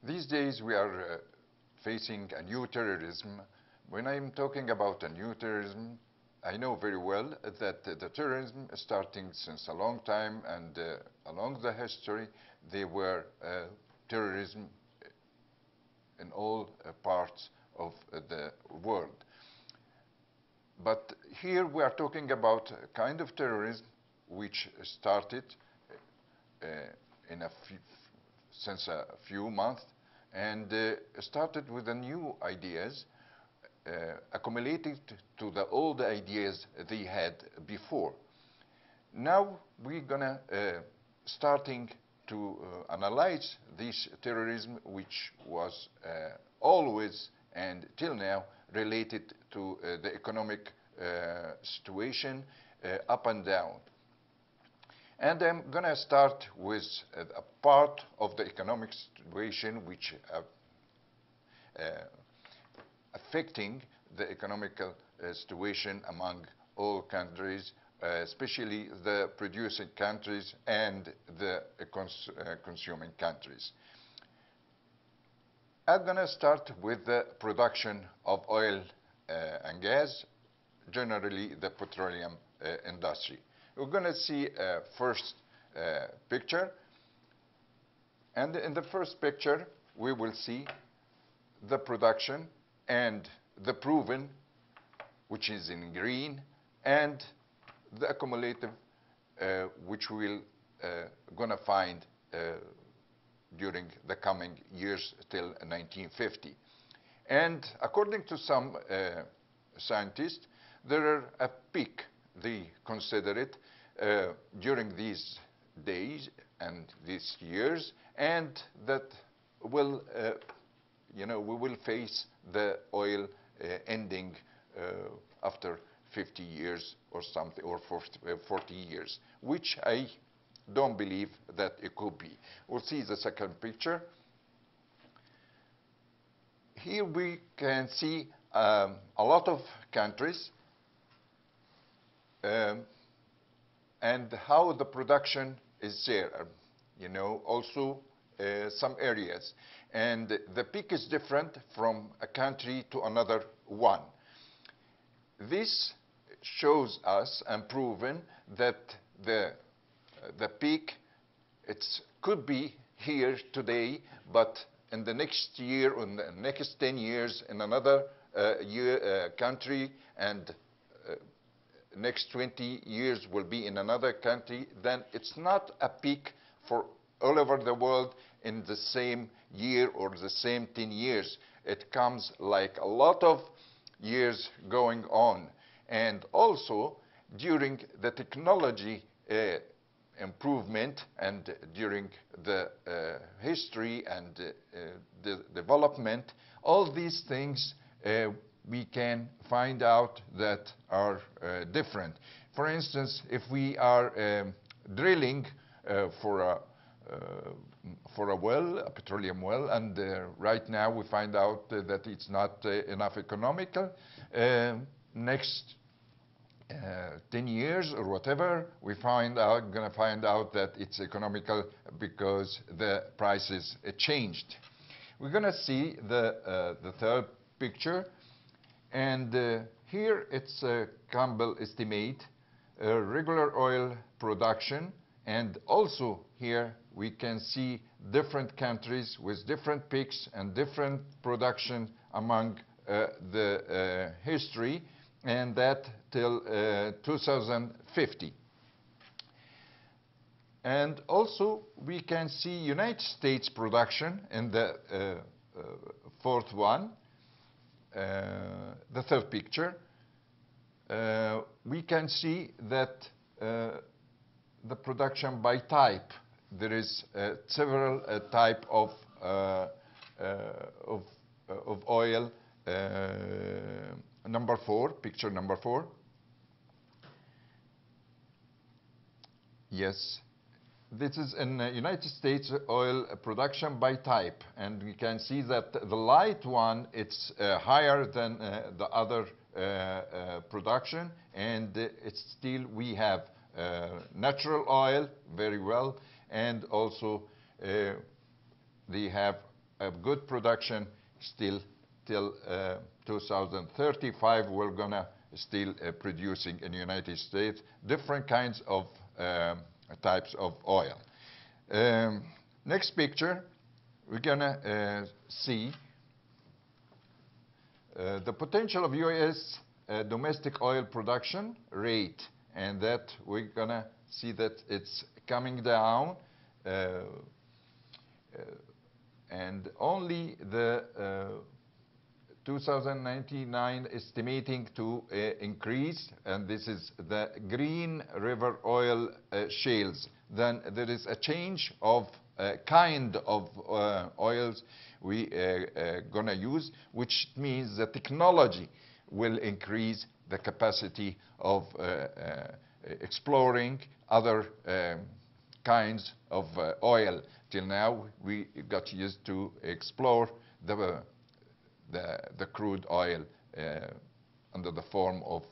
These days we are facing a new terrorism. When I'm talking about a new terrorism, I know very well that the terrorism is starting since a long time, and along the history there were terrorism in all parts of the world. But here we are talking about a kind of terrorism which started uh, since a few months, and started with the new ideas, accumulated to the old ideas they had before. Now we're gonna starting to analyze this terrorism, which was always and till now related to the economic situation up and down. And I'm going to start with a part of the economic situation which affecting the economical situation among all countries, especially the producing countries and the consuming countries. I'm going to start with the production of oil and gas, generally the petroleum industry. We're going to see a first picture, and in the first picture we will see the production and the proven, which is in green, and the accumulative, which we'll gonna find during the coming years till 1950. And according to some scientists, there are a peak, they consider it, during these days and these years, and that will, we will face the oil ending after 50 years or something, or 40 years, which I don't believe that it could be. We'll see the second picture. Here we can see a lot of countries and how the production is there, also some areas. And the peak is different from a country to another one. This shows us and proven that the peak, it could be here today, but in the next year or in the next 10 years in another country, and next 20 years will be in another country, then it's not a peak for all over the world in the same year or the same 10 years. It comes like a lot of years going on. And also during the technology improvement and during the history and the development, all these things we can find out that are different. For instance, if we are drilling for a well, a petroleum well, and right now we find out that it's not enough economical, next 10 years or whatever, we're gonna find out that it's economical because the prices changed. We're gonna see the third picture, and here it's Campbell estimate regular oil production, and also here we can see different countries with different peaks and different production among the history, and that till 2050. And also we can see United States production in the fourth one, the third picture. We can see that the production by type. There is several type of oil. Number 4, picture number 4. Yes, this is in the United States oil production by type, and we can see that the light one, it's higher than the other production, and it's still we have natural oil very well, and also they have a good production still till 2035. We're gonna still producing in the United States different kinds of types of oil. Next picture, we're gonna see the potential of U.S. Domestic oil production rate, and that we're gonna see that it's coming down, and only the 2099 estimating to increase, and this is the Green River oil shales. Then there is a change of kind of oils we gonna use, which means the technology will increase the capacity of exploring other kinds of oil. Till now, we got used to explore the crude oil under the form of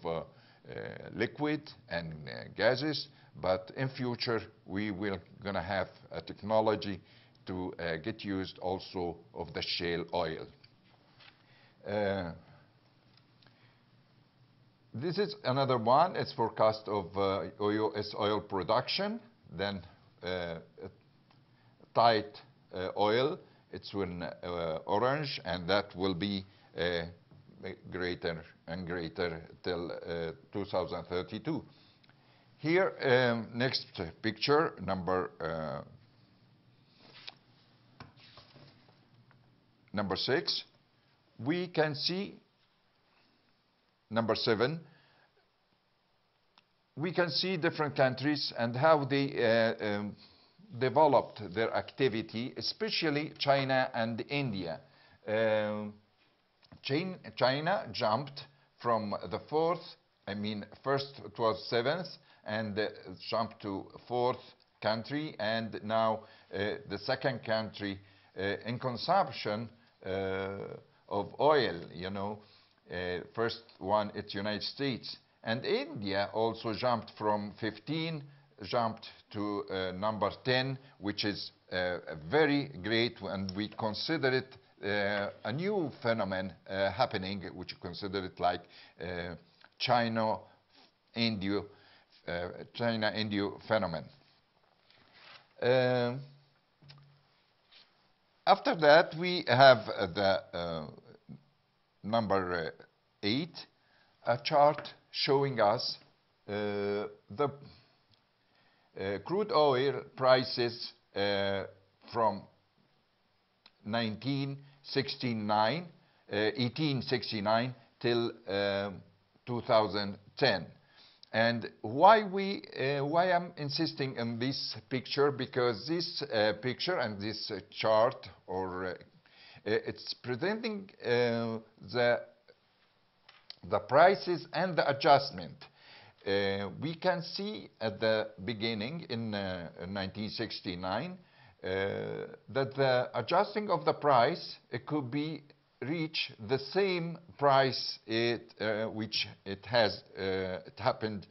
liquid and gases, but in future we will gonna have a technology to get used also of the shale oil. This is another one. It's forecast of U.S. oil production. Then tight oil, it's in orange, and that will be greater and greater till 2032. Here, next picture, number 6, we can see, number 7, we can see different countries and how they developed their activity, especially China and India. China jumped from the first it was 7th, and jumped to 4th country, and now the 2nd country in consumption of oil, you know. First one, it's United States. And India also jumped from 15, jumped to number 10, which is very great, and we consider it a new phenomenon happening, which consider it like China-India phenomenon. After that, we have the number 8, a chart showing us the crude oil prices from 1869 till 2010. And why I'm insisting on this picture? Because this picture and this chart, or it's presenting the prices and the adjustment. We can see at the beginning in 1969 that the adjusting of the price, it could be reach the same price which it has it happened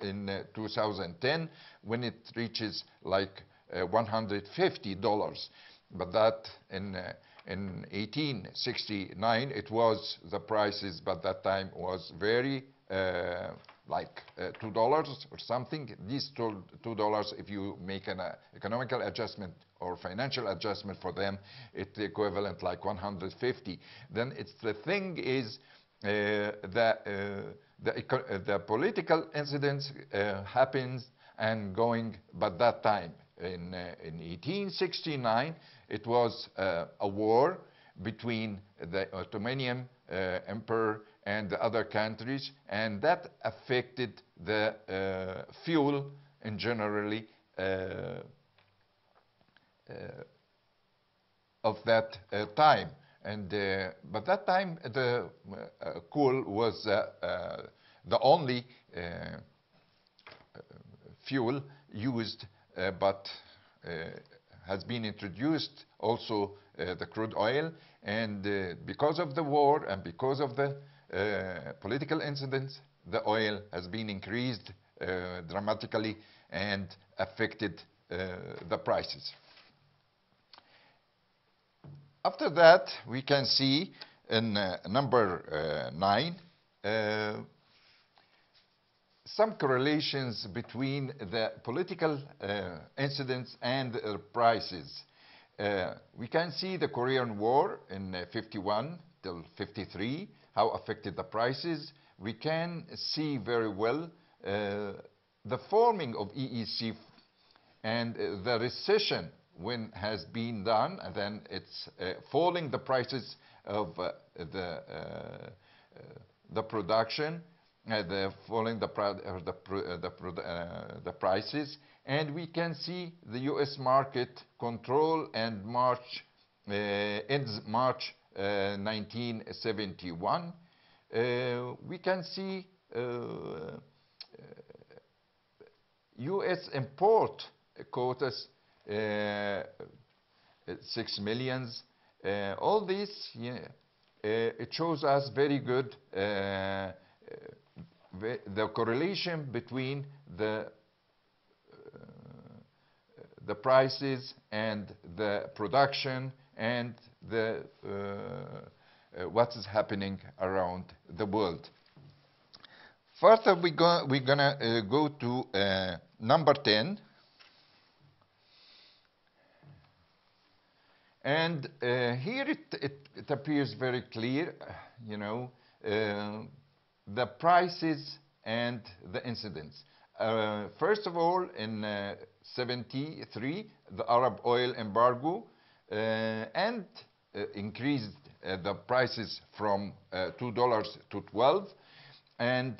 in 2010, when it reaches like $150. But that in 1869 it was the prices, but that time was very like $2 or something. These $2, if you make an economical adjustment or financial adjustment for them, it's equivalent like 150. Then it's the thing is the political incidents happens and going, but that time in 1869 it was a war between the Ottoman Emperor and the other countries, and that affected the fuel in generally of that time. And but that time the coal was the only fuel used, but has been introduced also the crude oil, and because of the war and because of the political incidents, the oil has been increased dramatically and affected the prices. After that, we can see in number 9, some correlations between the political incidents and prices. We can see the Korean War in 51 till 53, how affected the prices. We can see very well the forming of EEC and the recession when has been done, and then it's falling the prices of the production, falling the prices, and we can see the U.S. market control and March ends March 1971. We can see U.S. import quotas 6 million. All this, it shows us very good the correlation between the prices and the production and the what is happening around the world. Further, we're gonna go to number 10. And here it appears very clear, the prices and the incidents. First of all, in 73, the Arab oil embargo and increased the prices from $2 to 12, and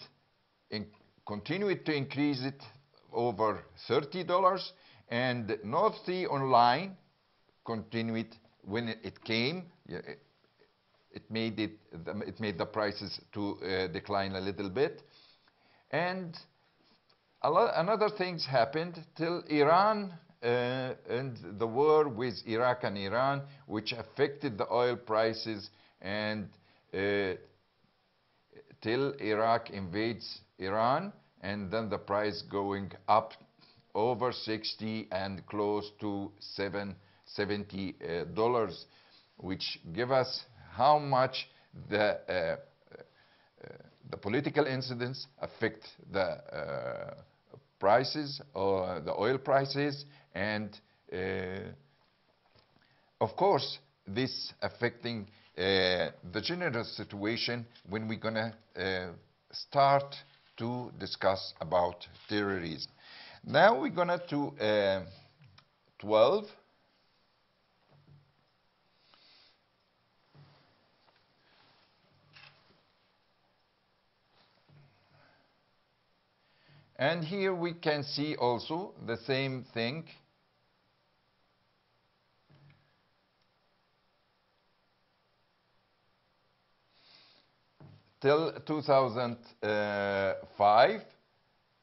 continued to increase it over $30, and North Sea Online continued when it came. It made the prices to decline a little bit, and another things happened till Iran and the war with Iraq and Iran, which affected the oil prices, and till Iraq invades Iran, and then the price going up over 60 and close to $70, which give us how much the political incidents affect the prices or the oil prices, and of course this affecting the general situation when we're gonna start to discuss about terrorism. Now we're gonna to 12. And here we can see also the same thing. Till 2005,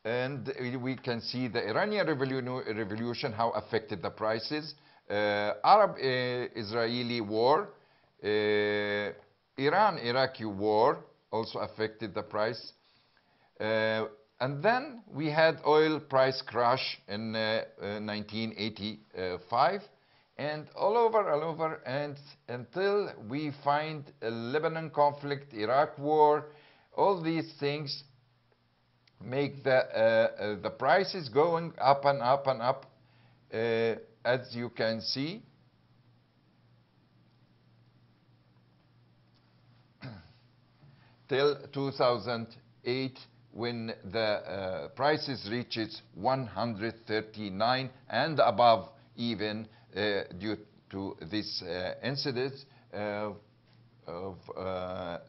and we can see the Iranian revolution, how affected the prices, Arab-Israeli war, Iran-Iraqi war also affected the price. And then we had oil price crash in 1985, and all over, and until we find a Lebanon conflict, Iraq war, all these things make the prices going up and up and up, as you can see. Till 2008, when the prices reaches 139 and above, even due to this incident of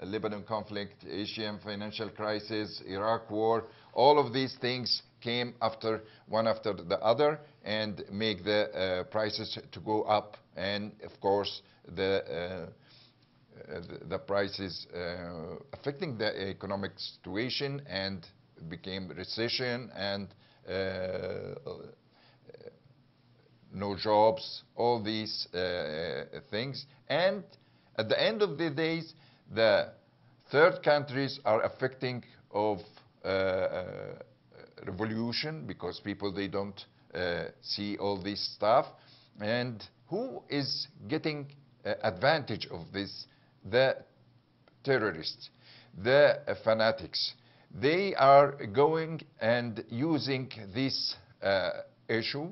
Lebanon conflict, Asian financial crisis, Iraq war. All of these things came one after the other and make the prices to go up, and of course the prices affecting the economic situation, and became recession and no jobs, all these things. And at the end of the days, the third countries are affecting of revolution, because people, they don't see all this stuff. And who is getting advantage of this, the terrorists, the fanatics. They are going and using this issue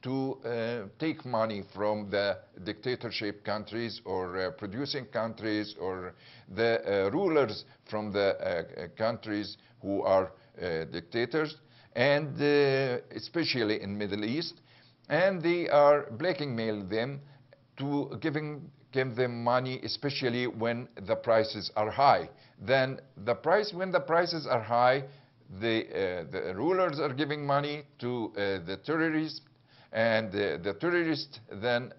to take money from the dictatorship countries or producing countries or the rulers from the countries who are dictators, and especially in Middle East, and they are blackmail them to give them money, especially when the prices are high. Then when the prices are high, the rulers are giving money to the terrorists, and the terrorists then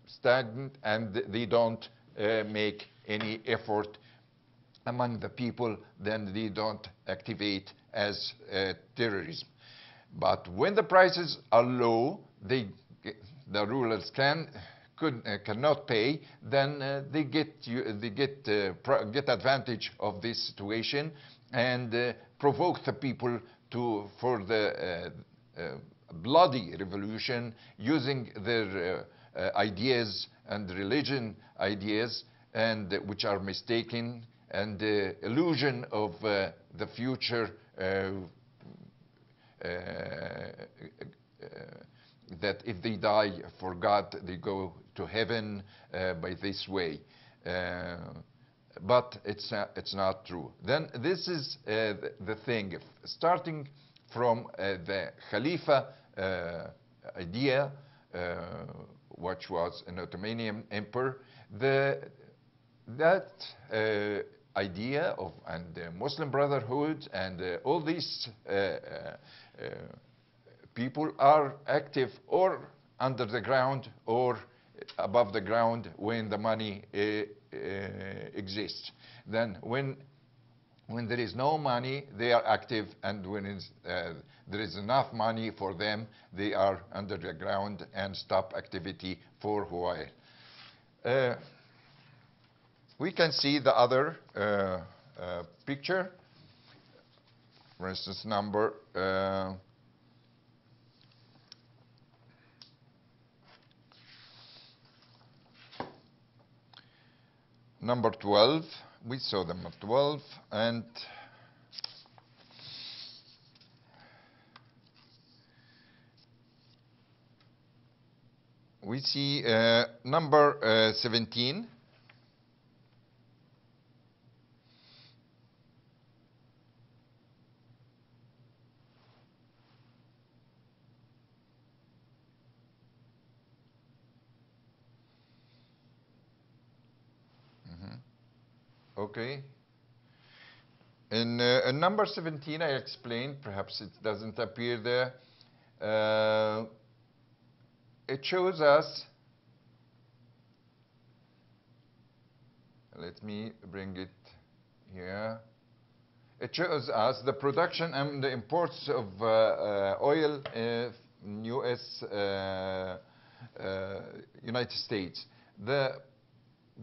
stagnant, and they don't make any effort among the people, then they don't activate as terrorism. But when the prices are low, the rulers cannot pay, then they get advantage of this situation and provoke the people for the bloody revolution, using their ideas and religion ideas, and which are mistaken, and the illusion of the future that if they die for God, they go to heaven by this way. But it's not true. Then this is the thing. Starting from the Khalifa idea, which was an Ottoman emperor, that idea of Muslim Brotherhood and all these people are active or under the ground or above the ground when the money exists. Then when there is no money, they are active, and when there is enough money for them, they are under the ground and stop activity for a while. We can see the other picture. For instance, number 12. We saw them at 12, and we see number 17. Okay. In number 17, I explained, perhaps it doesn't appear there. It shows us, let me bring it here. It shows us the production and the imports of oil in United States.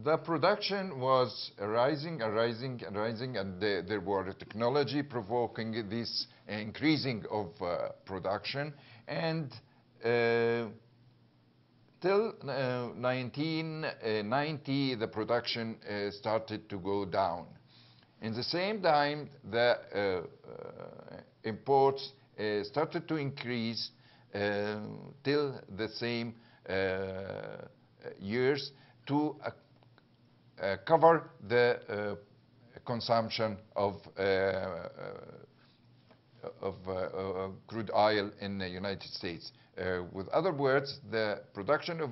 The production was rising and rising and rising, and there were technology provoking this increasing of production. And till 1990, the production started to go down. In the same time, the imports started to increase till the same years to cover the consumption of crude oil in the United States. With other words, the production of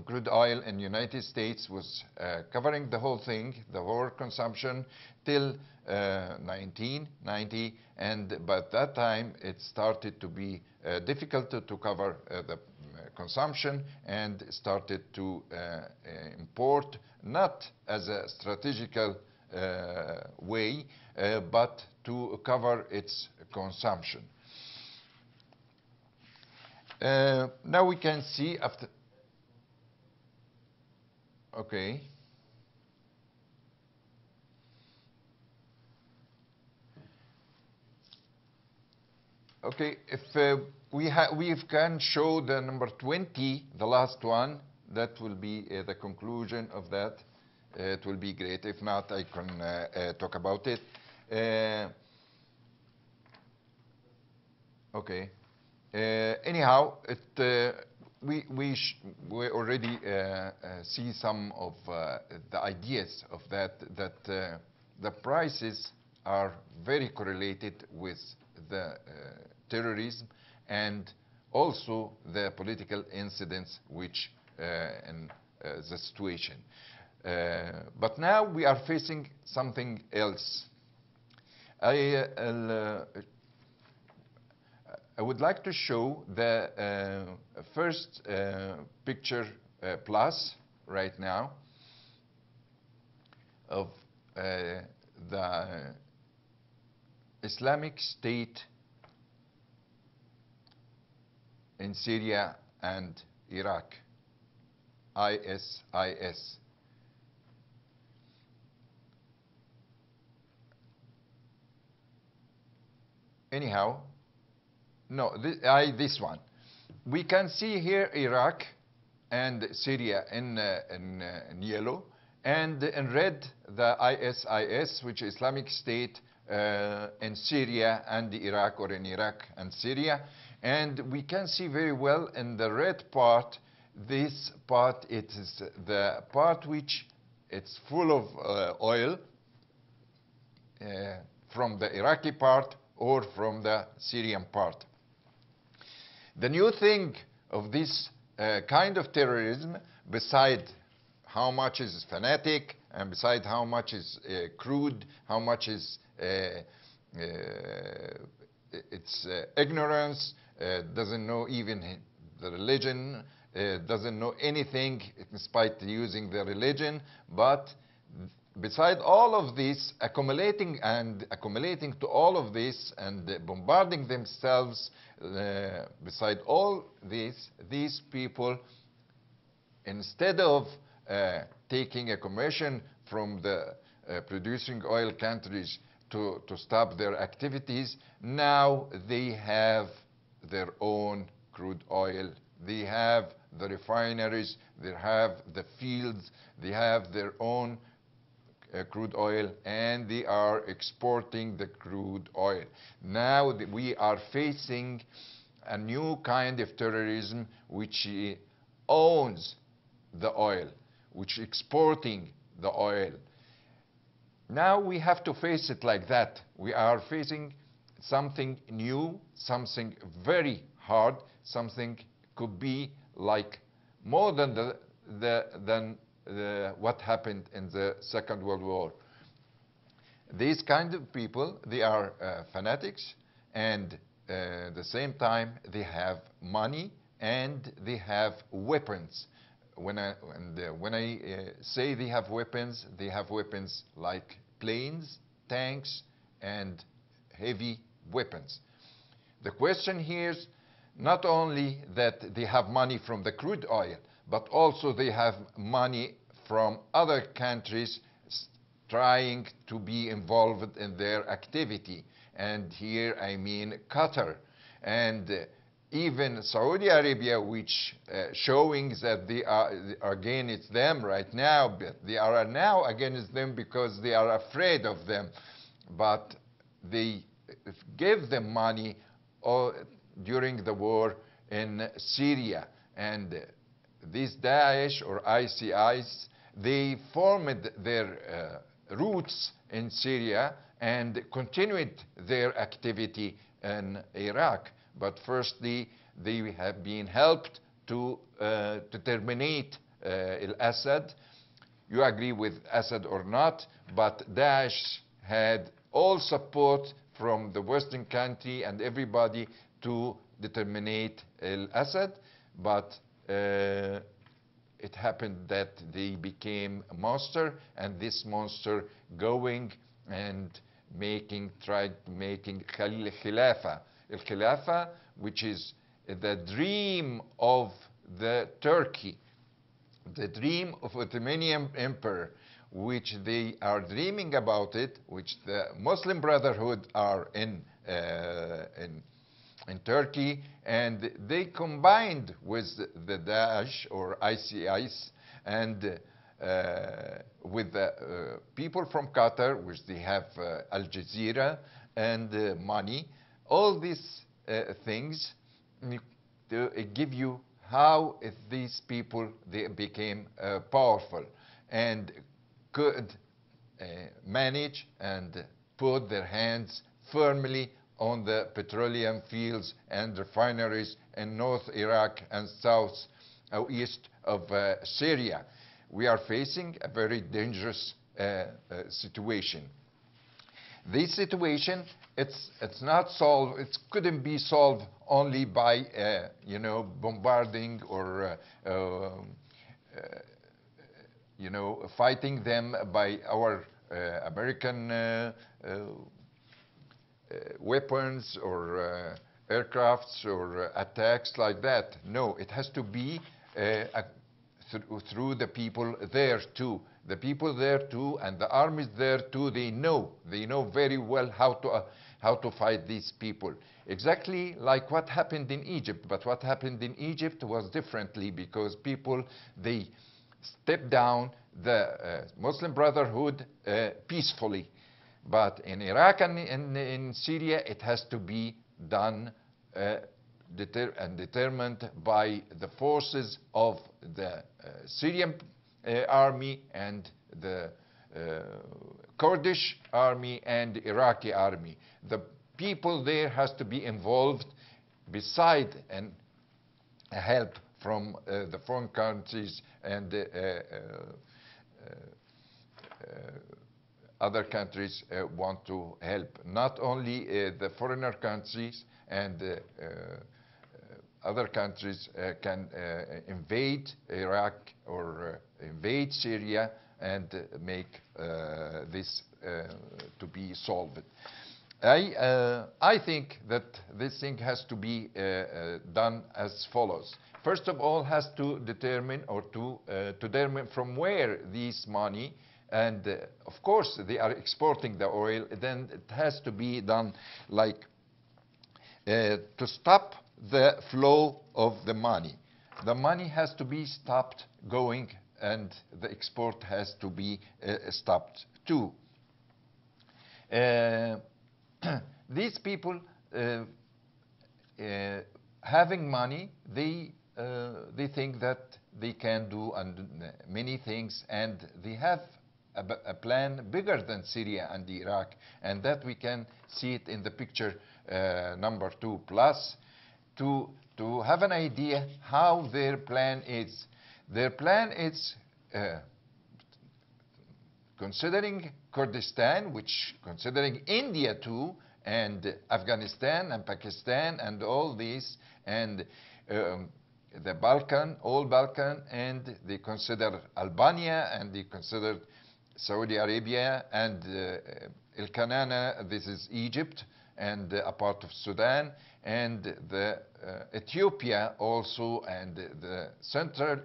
crude oil in the United States was covering the whole thing, the whole consumption, till 1990, and by that time it started to be difficult to cover the consumption, and started to import, not as a strategical way, but to cover its consumption. Now we can see after. Okay. Okay, if we can show the number 20, the last one, that will be the conclusion of that. It will be great. If not, I can talk about it. Okay. Anyhow, we already see some of the ideas of that the prices are very correlated with the terrorism and also the political incidents which in the situation. But now we are facing something else. I would like to show the first picture plus right now of the Islamic State in Syria and Iraq, ISIS. Anyhow, no, this one. We can see here Iraq and Syria in yellow, and in red the ISIS, which is Islamic State in Syria and Iraq, or in Iraq and Syria. And we can see very well in the red part, this part, it is the part which it's full of oil from the Iraqi part or from the Syrian part. The new thing of this kind of terrorism, beside how much is fanatic, and beside how much is crude, how much is it's ignorance, doesn't know even the religion, doesn't know anything in spite of using the religion, but beside all of this, accumulating to all of this and bombarding themselves, beside all this, these people, instead of taking a commission from the producing oil countries to stop their activities, now they have their own crude oil. They have the refineries, they have the fields, they have their own crude oil, and they are exporting the crude oil. Now we are facing a new kind of terrorism which owns the oil, which exporting the oil. Now we have to face it like that. We are facing something new, something very hard, something could be like more than what happened in the Second World War. These kind of people, they are fanatics, and at the same time they have money and they have weapons. When I say they have weapons like planes, tanks, and heavy weapons. The question here is not only that they have money from the crude oil, but also they have money from other countries trying to be involved in their activity. And here I mean Qatar and even Saudi Arabia, which showing that they are against them right now, but they are now against them because they are afraid of them. But they gave them money during the war in Syria. And these Daesh or ISIS, they formed their roots in Syria and continued their activity in Iraq. But firstly, they have been helped to terminate al-Assad. You agree with Assad or not, but Daesh had all support from the Western country and everybody to terminate al-Assad, but it happened that they became a monster, and this monster going and tried making Khilafah. Al-Khilafah, which is the dream of the Turkey, the dream of Ottoman Empire, which they are dreaming about it, which the Muslim Brotherhood are in Turkey, and they combined with the Daesh or ISIS and with the people from Qatar, which they have Al Jazeera and money. All these things to give you how these people they became powerful and could manage and put their hands firmly on the petroleum fields and refineries in North Iraq and south or east of Syria. We are facing a very dangerous situation. This situation, it's not solved. It couldn't be solved only by bombarding or fighting them by our American weapons or aircrafts or attacks like that. No, it has to be through the people there too. The people there too, and the armies there too. They know very well how to fight these people. Exactly like what happened in Egypt. But what happened in Egypt was differently, because people they stepped down the Muslim Brotherhood peacefully. But in Iraq and in Syria, it has to be done and determined by the forces of the Syrian army and the Kurdish army and the Iraqi army. The people there has to be involved beside and help from the foreign countries and other countries want to help. Not only the foreigner countries and other countries can invade Iraq or invade Syria and make this to be solved. I think that this thing has to be done as follows. First of all, has to determine or to determine from where this money, and of course they are exporting the oil, then it has to be done like to stop the flow of the money. The money has to be stopped going, and the export has to be stopped too. These people having money, they think that they can do many things, and they have a plan bigger than Syria and Iraq, and that we can see it in the picture number 2 plus, to have an idea how their plan is. Their plan is considering Kurdistan, which considering India too, and Afghanistan and Pakistan and all these, and the Balkan, all Balkan, and they consider Albania, and they consider Saudi Arabia, and El Kanana, this is Egypt, and a part of Sudan, and the Ethiopia also, and the central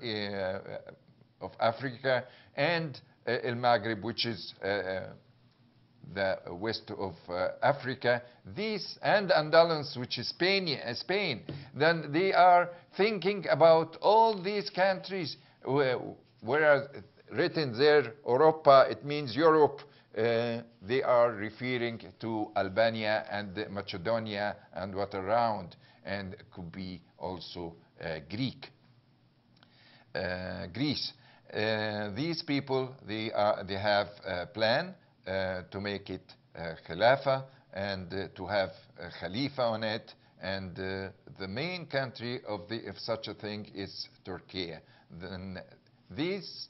of Africa, and El Maghreb, which is the west of Africa. These, and Andalus, which is Spain. Then they are thinking about all these countries, whereas written there, Europa, it means Europe. They are referring to Albania and Macedonia and what around, and it could be also Greece. These people, they have a plan to make it Khilafah and to have a Khalifa on it, and the main country of such a thing is Turkey. Then these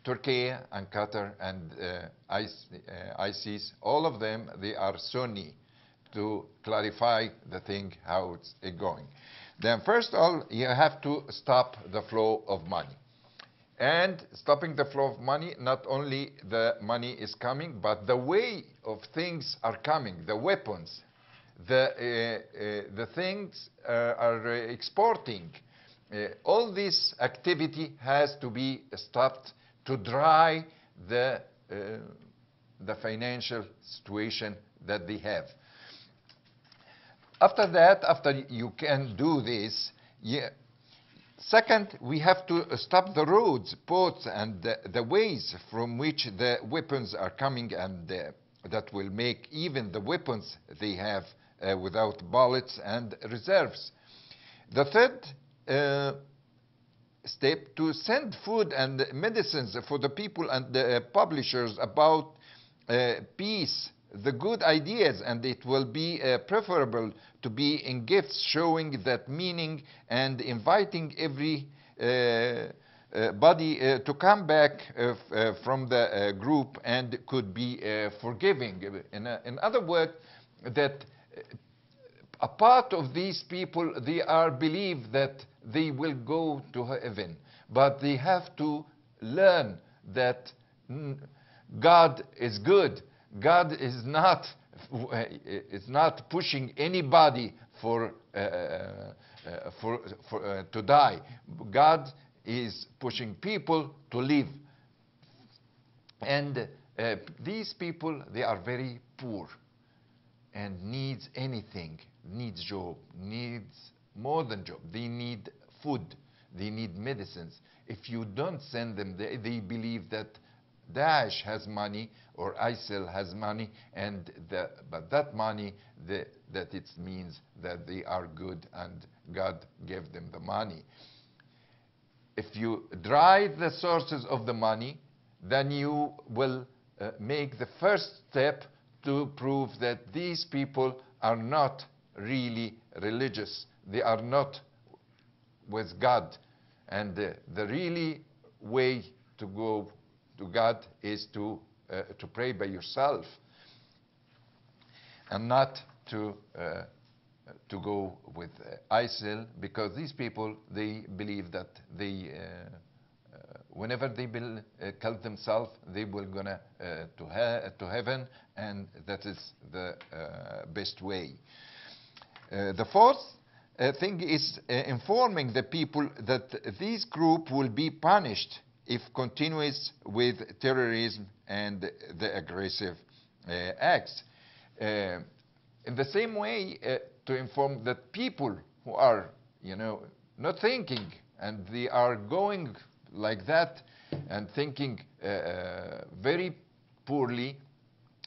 Turkey and Qatar and ISIS, all of them, they are Sunni, to clarify the thing, how it's going. Then first of all, you have to stop the flow of money. And stopping the flow of money, not only the money is coming, but the way of things are coming, the weapons, the things are exporting. All this activity has to be stopped to dry the financial situation that they have. After that, after you can do this, yeah. Second, we have to stop the roads, ports, and the ways from which the weapons are coming, and that will make even the weapons they have without bullets and reserves. The third step, to send food and medicines for the people and the publishers about peace, the good ideas, and it will be preferable to be in gifts showing that meaning and inviting every body to come back from the group and could be forgiving. In other words, that a part of these people, they are believe that they will go to heaven, but they have to learn that God is good. God is not pushing anybody to die. God is pushing people to live. And these people, they are very poor and needs anything, needs job, needs more than job. They need food, they need medicines. If you don't send them, they believe that Daesh has money or ISIL has money, and but that money, that it means that they are good and God gave them the money. If you dry the sources of the money, then you will make the first step to prove that these people are not really religious. They are not with God. And the really way to go to God is to pray by yourself and not to go with ISIL, because these people, they believe that they whenever they will kill themselves, they will gonna to heaven, and that is the best way. The fourth thing is informing the people that this group will be punished if continues with terrorism and the aggressive acts. In the same way, to inform that people who are, not thinking, and they are going like that and thinking very poorly,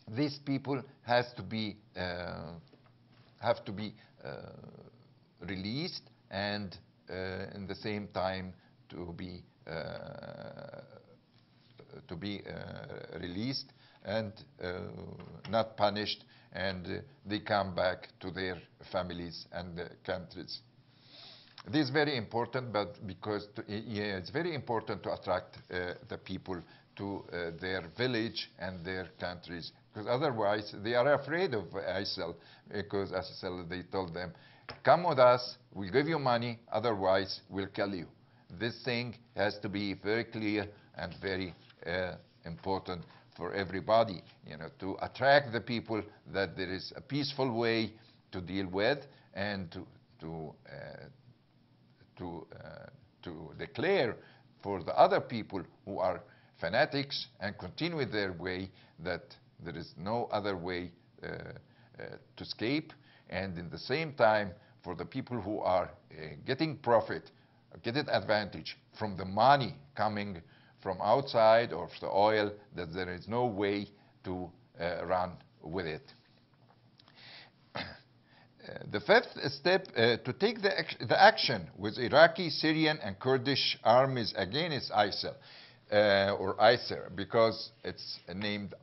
these people have to be released, and in the same time to be released and not punished, and they come back to their families and countries. This is very important, but because it's very important to attract the people to their village and their countries, because otherwise they are afraid of ISIL, because ISIL, they told them, come with us, we'll give you money, otherwise we'll kill you. This thing has to be very clear and very important for everybody, to attract the people that there is a peaceful way to deal with, and to declare for the other people who are fanatics and continue with their way that there is no other way to escape, and in the same time for the people who are getting profit, getting advantage from the money coming from outside or the oil, that there is no way to run with it. The fifth step, to take the action with Iraqi, Syrian, and Kurdish armies against ISIL, or ISIL, because it's named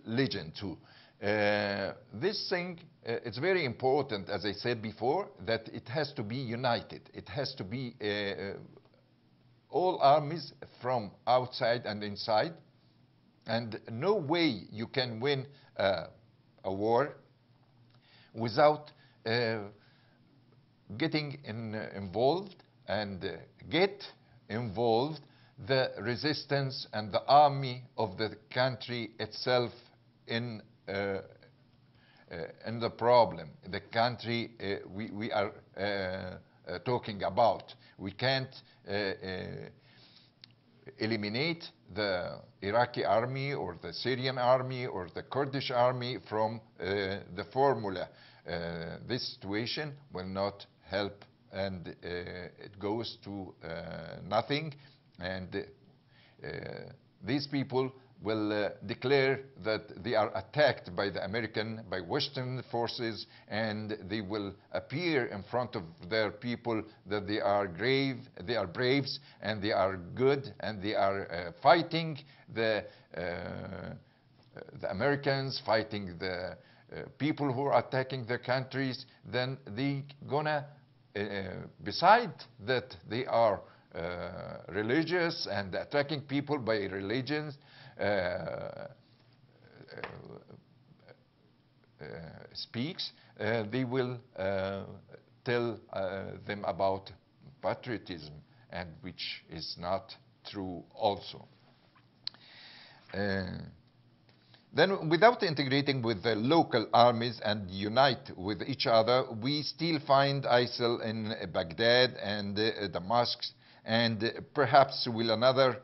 Legion too. This thing, it's very important, as I said before, that it has to be united. It has to be all armies from outside and inside, and no way you can win a war without getting involved and get involved the resistance and the army of the country itself in the problem, the country we are talking about. We can't eliminate the Iraqi army or the Syrian army or the Kurdish army from the formula. this situation will not help, and it goes to nothing, and these people will declare that they are attacked by by Western forces, and they will appear in front of their people that they are braves, and they are good, and they are fighting the Americans, fighting the people who are attacking their countries. Then they gonna, beside that they are religious and attacking people by religions, speaks, they will tell them about patriotism, and which is not true also. Then, without integrating with the local armies and unite with each other, we still find ISIL in Baghdad and Damascus, and perhaps will another,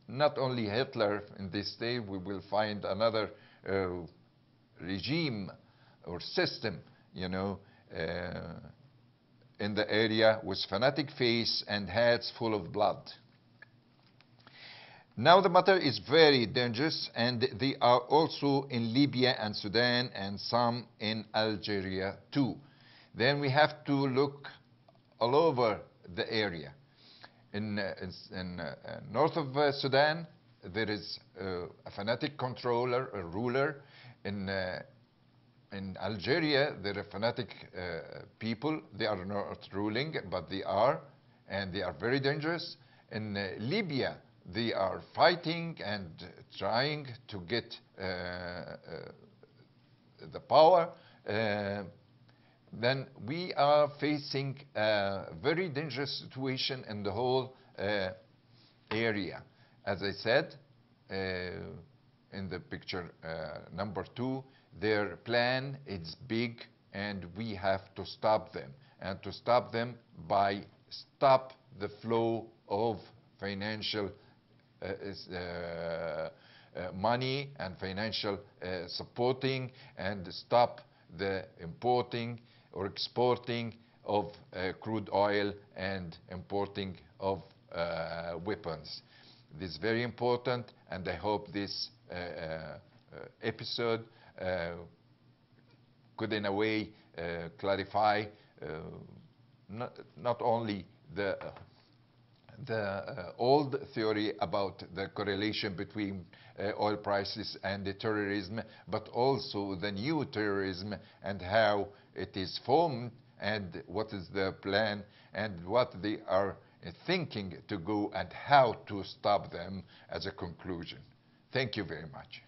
not only Hitler in this day, we will find another regime or system, you know, in the area with fanatic face and heads full of blood. Now the matter is very dangerous, and they are also in Libya and Sudan, and some in Algeria too. Then we have to look all over the area. In north of Sudan, there is a fanatic controller, a ruler. In Algeria, there are fanatic people. They are not ruling, but they are, and they are very dangerous. In Libya, they are fighting and trying to get the power. Then we are facing a very dangerous situation in the whole area. As I said, in the picture number 2, their plan is big, and we have to stop them. And to stop them by stop the flow of financial money and financial supporting, and stop the importing or exporting of crude oil and importing of weapons. This is very important, and I hope this episode could in a way clarify not only the old theory about the correlation between oil prices and the terrorism, but also the new terrorism and how it is formed, and what is the plan, and what they are thinking to go, and how to stop them as a conclusion. Thank you very much.